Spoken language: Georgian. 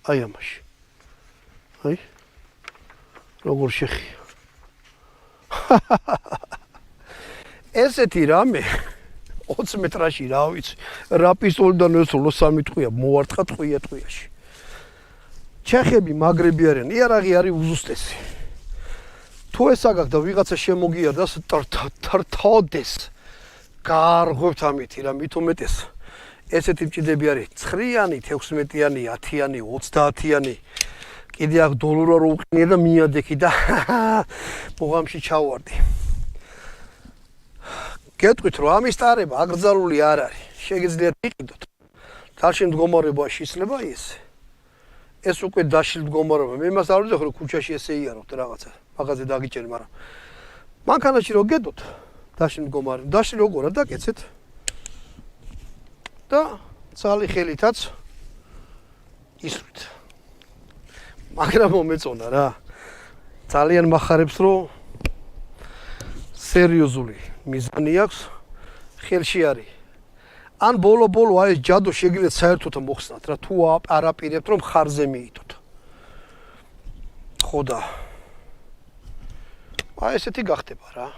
აი ამაში. აი. როგორ შეხია. ესეთი რამე 20 მეტრაში რა ვიცი, რა პისტოლიდან ესულო 3 ტყვია, მოვარტყა ტყვიაში. ჩეხები მაგრები არიან, იარაღი არის უზუსტესი. თუ ეს აგაკ და ვიღაცა შემოგიარდას ტრთოდეს. გარღვევთ ამითი რა მით უმეტეს. ესეთი მჭიდები არის 9-იანი, 16-იანი, 10-იანი, 30-იანი. კიდე აქ დოლურა რო უყნია და მიადექი და მუღამში ჩავარდი. გეტყვით რომ ამის ტარება აკრძალული არ არის. შეგიძლიათ იყიდოთ. დაშლილ მდგომარეობაში იცლება ეს. ეს უკვე დაშლილ მდგომარეობა. მე მას არ ვიძახი რომ ქუჩაში ესე იარავთ რაღაცა. მაღაზე დაგიჭერი, მაგრამ მანქანაში რო გედოთ დაშლილ მდგომარეობაში. დაშლილი როგორად დაკეცეთ? და ძალი ხელითაც ისვრით. მაგრამ მომეწონა რა. ძალიან მახარებს რომ სერიოზული მიზანი აქვს, ხელში არის. ან ბოლო აი ეს ჯადო შეგიძლიათ საერთოდ მოხსნათ რა, თუ არაპირებთ რომ ხარზე მიიტოთ. ხო და აი ესეთი გახდება რა.